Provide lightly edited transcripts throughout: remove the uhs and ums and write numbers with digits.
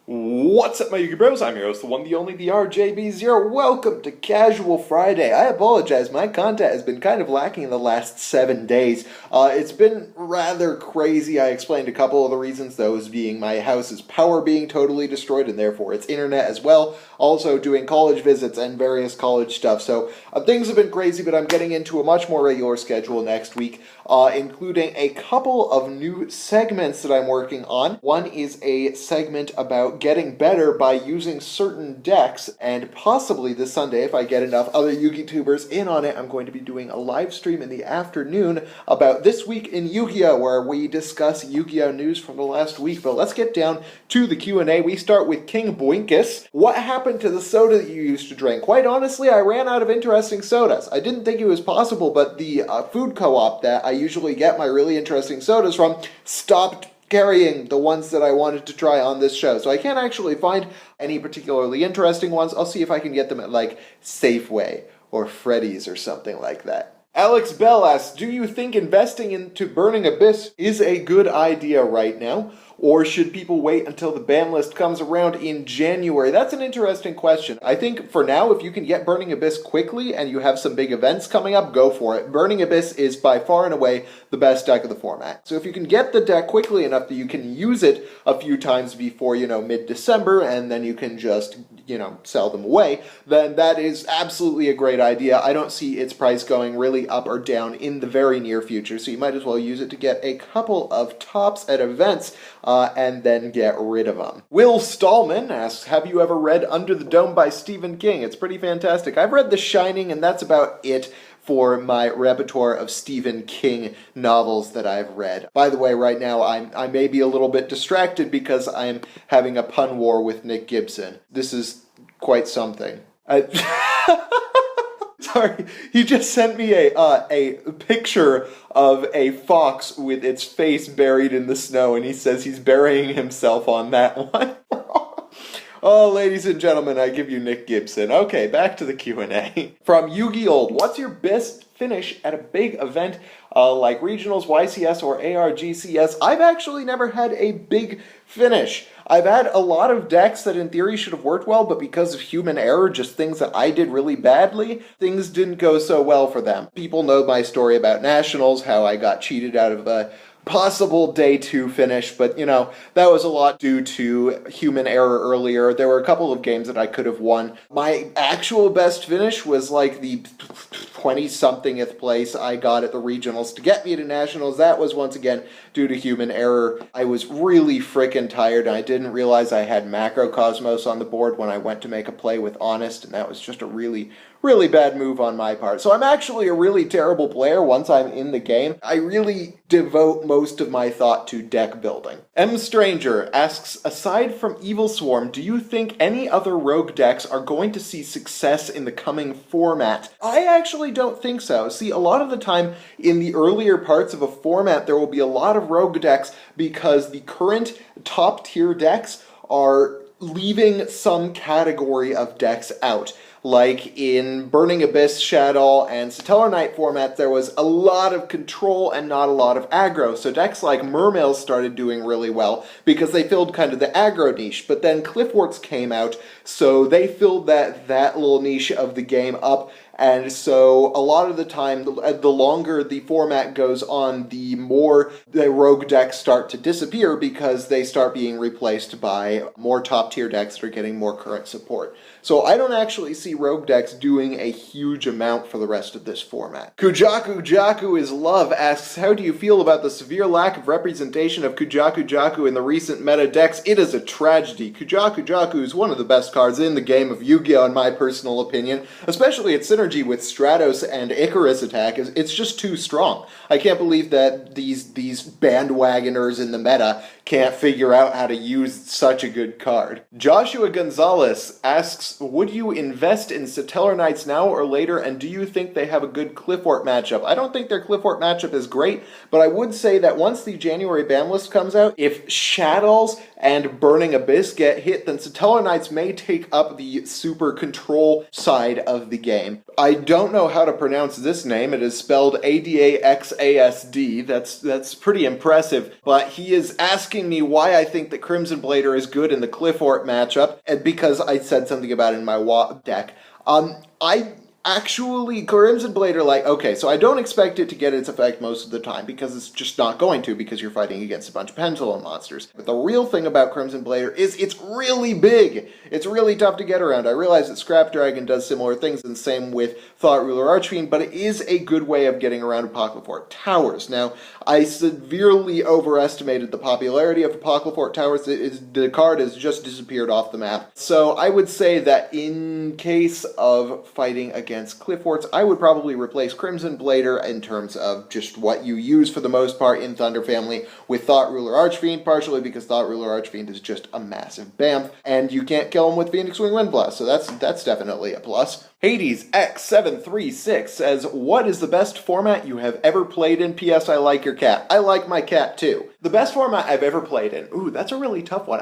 What's up, my Yugi Bros? I'm your host, the one, the only, the RJB0. Welcome to Casual Friday. I apologize, my content has been kind of lacking in the last 7 days. It's been rather crazy. I explained a couple of the reasons, those being my house's power being totally destroyed and therefore its internet as well. Also doing college visits and various college stuff. So things have been crazy, but I'm getting into a much more regular schedule next week, including a couple of new segments that I'm working on. One is a segment about getting better by using certain decks, and possibly this Sunday, if I get enough other Yugi-tubers in on it, I'm going to be doing a live stream in the afternoon about this week in Yu-Gi-Oh, where we discuss Yu-Gi-Oh news from the last week. But let's get down to the Q&A. We start with King Boinkus. What happened to the soda that you used to drink? Quite honestly, I ran out of interesting sodas. I didn't think it was possible, but the food co-op that I usually get my really interesting sodas from stopped carrying the ones that I wanted to try on this show. So I can't actually find any particularly interesting ones. I'll see if I can get them at like Safeway or Freddy's or something like that. Alex Bell asks, do you think investing into Burning Abyss is a good idea right now? Or should people wait until the ban list comes around in January? That's an interesting question. I think for now, if you can get Burning Abyss quickly and you have some big events coming up, go for it. Burning Abyss is by far and away the best deck of the format. So if you can get the deck quickly enough that you can use it a few times before, mid-December, and then you can just, sell them away, then that is absolutely a great idea. I don't see its price going really up or down in the very near future, so you might as well use it to get a couple of tops at events, and then get rid of them. Will Stallman asks, have you ever read Under the Dome by Stephen King? It's pretty fantastic. I've read The Shining, and that's about it for my repertoire of Stephen King novels that I've read. By the way, right now I may be a little bit distracted because I'm having a pun war with Nick Gibson. This is quite something. Sorry, he just sent me a picture of a fox with its face buried in the snow, and he says he's burying himself on that one. Oh, ladies and gentlemen, I give you Nick Gibson. Okay, back to the Q&A. From Yu-Gi-Oh! What's your best finish at a big event like regionals, YCS, or ARGCS? I've actually never had a big finish. I've had a lot of decks that in theory should have worked well, but because of human error, just things that I did really badly, things didn't go so well for them. People know my story about Nationals, how I got cheated out of a possible day 2 finish, but that was a lot due to human error earlier. There were a couple of games that I could have won. My actual best finish was like the 20-somethingth place I got at the regionals to get me to nationals. That was once again due to human error. I was really freaking tired, and I didn't realize I had Macrocosmos on the board when I went to make a play with Honest, and that was just a really bad move on my part. So I'm actually a really terrible player once I'm in the game. I really devote most of my thought to deck building. M. Stranger asks, aside from Evil Swarm, do you think any other rogue decks are going to see success in the coming format? I actually don't think so. See, a lot of the time in the earlier parts of a format, there will be a lot of rogue decks because the current top tier decks are leaving some category of decks out. Like in Burning Abyss, Shadow, and Satellar Knight formats, there was a lot of control and not a lot of aggro. So decks like Mermails started doing really well because they filled kind of the aggro niche. But then Cliffworks came out, so they filled that little niche of the game up. And so a lot of the time, the longer the format goes on, the more the rogue decks start to disappear because they start being replaced by more top-tier decks that are getting more current support. So I don't actually see rogue decks doing a huge amount for the rest of this format. Kujaku Jaku is Love asks, how do you feel about the severe lack of representation of Kujaku Jaku in the recent meta decks? It is a tragedy. Kujaku Jaku is one of the best cards in the game of Yu-Gi-Oh! In my personal opinion, especially its synergy with Stratos and Icarus attack. It's just too strong. I can't believe that these bandwagoners in the meta can't figure out how to use such a good card. Joshua Gonzalez asks, would you invest in Satellar Knights now or later, and do you think they have a good Cliffort matchup? I don't think their Cliffort matchup is great, but I would say that once the January ban list comes out, if Shadows and Burning Abyss get hit, then Satellar Knights may take up the super control side of the game. I don't know how to pronounce this name. It is spelled Adaxasd. That's pretty impressive. But he is asking me why I think that Crimson Blader is good in the Cliffort matchup, and because I said something about it in my deck. Crimson Blader, okay, so I don't expect it to get its effect most of the time, because it's just not going to, because you're fighting against a bunch of Pendulum monsters. But the real thing about Crimson Blader is it's really big! It's really tough to get around. I realize that Scrap Dragon does similar things, and the same with Thought Ruler Archfiend, but it is a good way of getting around Apocalyphort Towers. Now, I severely overestimated the popularity of Apocalyphort Towers. The card has just disappeared off the map. So I would say that in case of fighting against Clifforts, I would probably replace Crimson Blader in terms of just what you use for the most part in Thunder Family with Thought Ruler Archfiend, partially because Thought Ruler Archfiend is just a massive bamf, and you can't kill him with Phoenix Wing Wind Blast, so that's definitely a plus. Hades X736 says, what is the best format you have ever played in? P.S. I like your cat. I like my cat too. The best format I've ever played in. Ooh, that's a really tough one.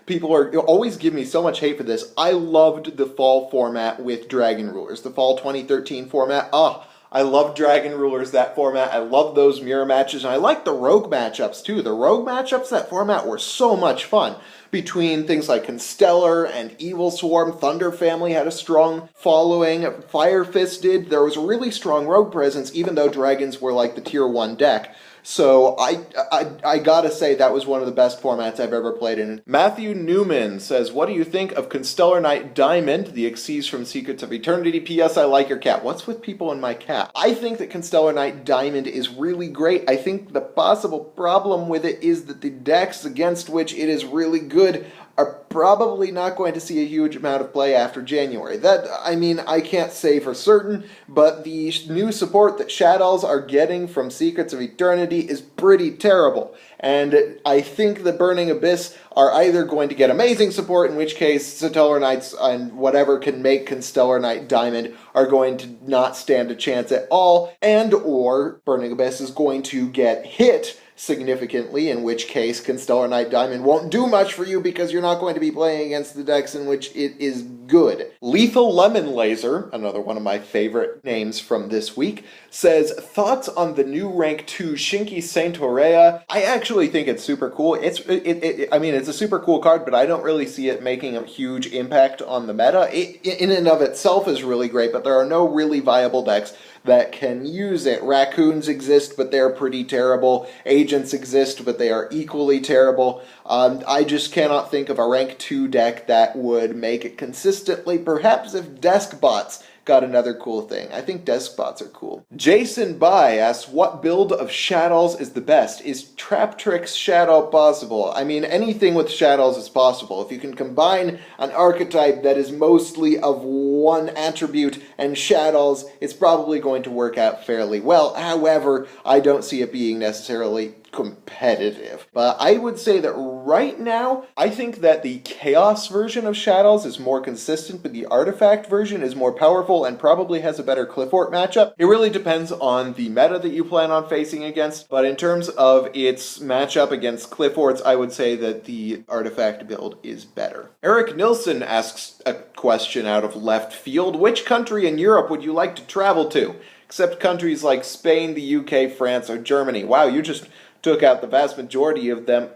People always give me so much hate for this. I loved the fall format with Dragon Rulers. The fall 2013 format. I love Dragon Rulers, that format. I love those mirror matches, and I like the rogue matchups too. The rogue matchups, that format, were so much fun. Between things like Constellar and Evil Swarm, Thunder Family had a strong following. Fire Fist did. There was a really strong rogue presence, even though dragons were like the tier 1 deck. So I gotta say that was one of the best formats I've ever played in. Matthew Newman says, what do you think of Constellar Knight Diamond, the Xyz from Secrets of Eternity? P.S. I like your cat. What's with people and my cat? I think that Constellar Knight Diamond is really great. I think the possible problem with it is that the decks against which it is really good are probably not going to see a huge amount of play after January. I can't say for certain, but the new support that Shadows are getting from Secrets of Eternity is pretty terrible. And I think the Burning Abyss are either going to get amazing support, in which case Satellar Knights and whatever can make Constellar Knight Diamond are going to not stand a chance at all, and or Burning Abyss is going to get hit significantly, in which case Constellar Knight Diamond won't do much for you because you're not going to be playing against the decks in which it is good. Lethal Lemon Laser, another one of my favorite names from this week, says, thoughts on the new rank 2 Shinki Saint Aurea? I actually think it's super cool. It's a super cool card, but I don't really see it making a huge impact on the meta. It in and of itself is really great, but there are no really viable decks that can use it. Raccoons exist, but they're pretty terrible. Agents exist, but they are equally terrible. I just cannot think of a rank 2 deck that would make it consistently. Perhaps if Desk Bots got another cool thing. I think Desk Bots are cool. Jason Bai asks, what build of Shadows is the best? Is Trap Tricks Shadow possible? Anything with Shadows is possible. If you can combine an archetype that is mostly of one attribute and Shadows, it's probably going to work out fairly well. However, I don't see it being necessarily competitive. But I would say that right now, I think that the Chaos version of Shadows is more consistent, but the Artifact version is more powerful and probably has a better Cliffort matchup. It really depends on the meta that you plan on facing against, but in terms of its matchup against Clifforts, I would say that the Artifact build is better. Eric Nilsson asks a question out of left field. Which country in Europe would you like to travel to? Except countries like Spain, the UK, France, or Germany. Wow, you just took out the vast majority of them.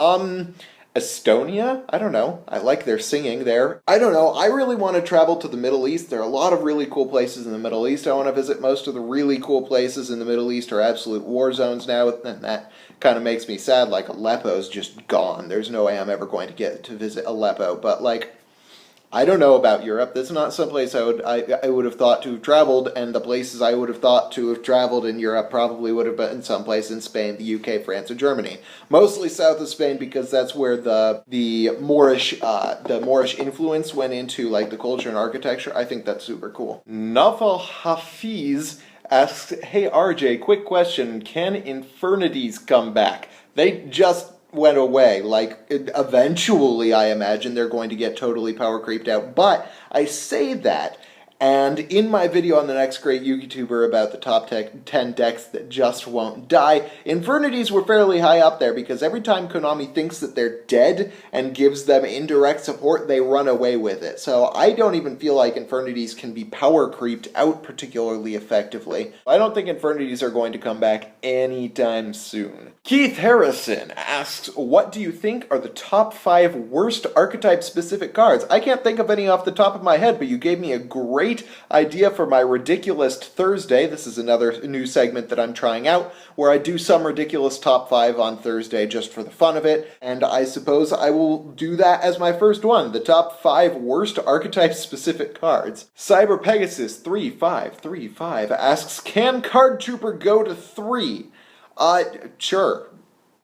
Estonia? I don't know. I like their singing there. I don't know. I really want to travel to the Middle East. There are a lot of really cool places in the Middle East I want to visit. Most of the really cool places in the Middle East are absolute war zones now, and that kind of makes me sad. Like, Aleppo's just gone. There's no way I'm ever going to get to visit Aleppo, but I don't know about Europe. That's not someplace I would have thought to have traveled, and the places I would have thought to have traveled in Europe probably would have been someplace in Spain, the UK, France, or Germany. Mostly south of Spain because that's where the Moorish influence went into the culture and architecture. I think that's super cool. Nawfal Hafiz asks, hey RJ, quick question. Can Infernities come back? They just went away. Eventually, I imagine they're going to get totally power creeped out. But I say that And in my video on the next great YouTuber about the top 10 decks that just won't die, Infernities were fairly high up there because every time Konami thinks that they're dead and gives them indirect support, they run away with it. So I don't even feel like Infernities can be power creeped out particularly effectively. I don't think Infernities are going to come back anytime soon. Keith Harrison asks, what do you think are the top 5 worst archetype-specific cards? I can't think of any off the top of my head, but you gave me a great idea for my Ridiculous Thursday. This is another new segment that I'm trying out, where I do some ridiculous top 5 on Thursday just for the fun of it, and I suppose I will do that as my first one, the top 5 worst archetype-specific cards. Cyber Pegasus 3535 asks, can Card Trooper go to 3? Sure.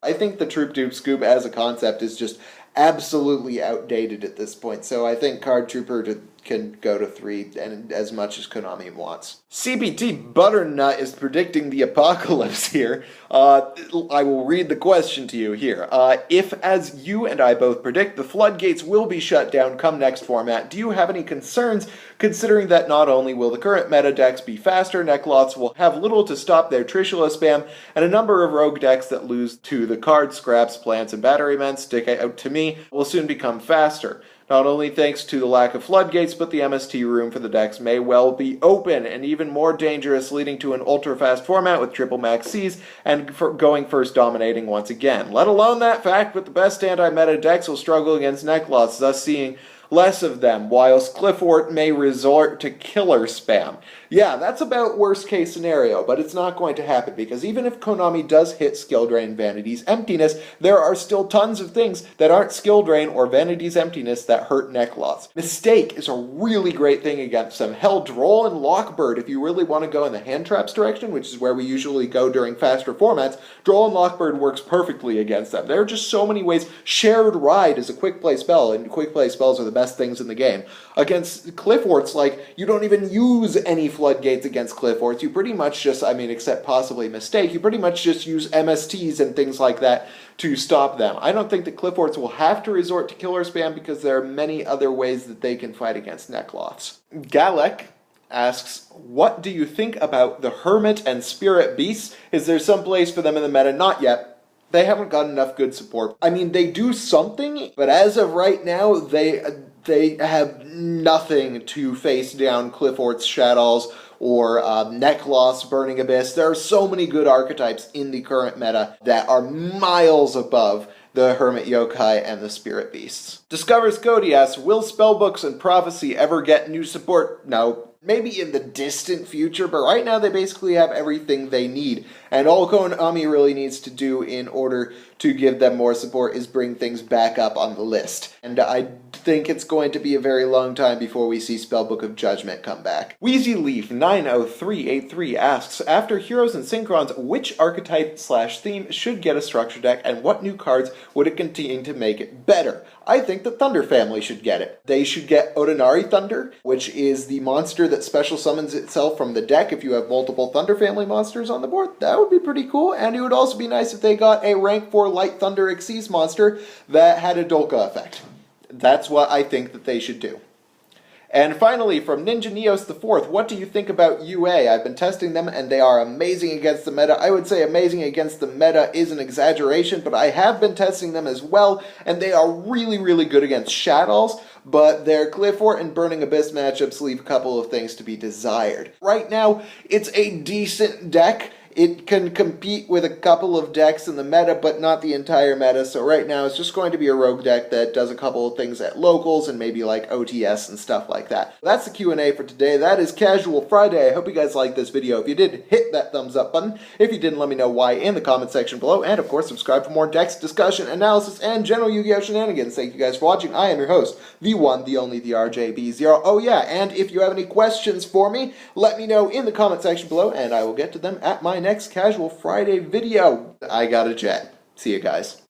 I think the Troop Dupe Scoop as a concept is just absolutely outdated at this point, so I think Card Trooper can go to 3 and as much as Konami wants. CBT Butternut is predicting the apocalypse here. I will read the question to you here. If, as you and I both predict, the floodgates will be shut down come next format, do you have any concerns considering that not only will the current meta decks be faster, Neckloths will have little to stop their Trishula spam, and a number of rogue decks that lose to the card scraps, plants, and battery men stick out to me will soon become faster. Not only thanks to the lack of floodgates, but the MST room for the decks may well be open, and even more dangerous, leading to an ultra-fast format with triple max Cs and going first dominating once again. Let alone that fact, but the best anti-meta decks will struggle against Neckloths, thus seeing less of them, whilst Cliffort may resort to killer spam. Yeah, that's about worst case scenario, but it's not going to happen, because even if Konami does hit Skill Drain Vanity's Emptiness, there are still tons of things that aren't Skill Drain or Vanity's Emptiness that hurt Neckloths. Mistake is a really great thing against them. Hell, Droll and Lockbird, if you really want to go in the hand traps direction, which is where we usually go during faster formats, Droll and Lockbird works perfectly against them. There are just so many ways. Shared Ride is a quick play spell, and quick play spells are the best things in the game. Against Clifforts, like, you don't even use any floodgates against Clifforts. You pretty much just, I mean, except possibly Mistake, you pretty much just use MSTs and things like that to stop them. I don't think that Clifforts will have to resort to killer spam because there are many other ways that they can fight against Neckloths. Galek asks, what do you think about the Hermit and Spirit Beasts? Is there some place for them in the meta? Not yet. They haven't got enough good support. I mean, they do something, but as of right now, they have nothing to face down Cliffort's Shadows or Neckloth's Burning Abyss. There are so many good archetypes in the current meta that are miles above the Hermit Yokai and the Spirit Beasts. Discovers Cody asks, will Spellbooks and Prophecy ever get new support? No. Maybe in the distant future, but right now they basically have everything they need. And all Konami really needs to do in order to give them more support is bring things back up on the list. And I think it's going to be a very long time before we see Spellbook of Judgment come back. Wheezy Leaf 90383 asks, after Heroes and Synchrons, which archetype/theme should get a structure deck, and what new cards would it contain to make it better? I think the Thunder family should get it. They should get Otonari Thunder, which is the monster that special summons itself from the deck if you have multiple Thunder family monsters on the board. That would be pretty cool, and it would also be nice if they got a rank 4 Light Thunder Xyz monster that had a Dolka effect. That's what I think that they should do. And finally, from Ninja Neos IV, what do you think about UA? I've been testing them, and they are amazing against the meta. I would say amazing against the meta is an exaggeration, but I have been testing them as well, and they are really, really good against Shadows, but their Cliffort and Burning Abyss matchups leave a couple of things to be desired. Right now, it's a decent deck. It can compete with a couple of decks in the meta, but not the entire meta, so right now it's just going to be a rogue deck that does a couple of things at locals and maybe like OTS and stuff like that. That's the Q&A for today. That is Casual Friday. I hope you guys liked this video. If you did, hit that thumbs up button. If you didn't, let me know why in the comment section below, and of course subscribe for more decks, discussion, analysis, and general Yu-Gi-Oh! Shenanigans. Thank you guys for watching. I am your host, the one, the only, the RJB0. Oh yeah, and if you have any questions for me, let me know in the comment section below, and I will get to them at my next Casual Friday video. I got a jet. See you guys.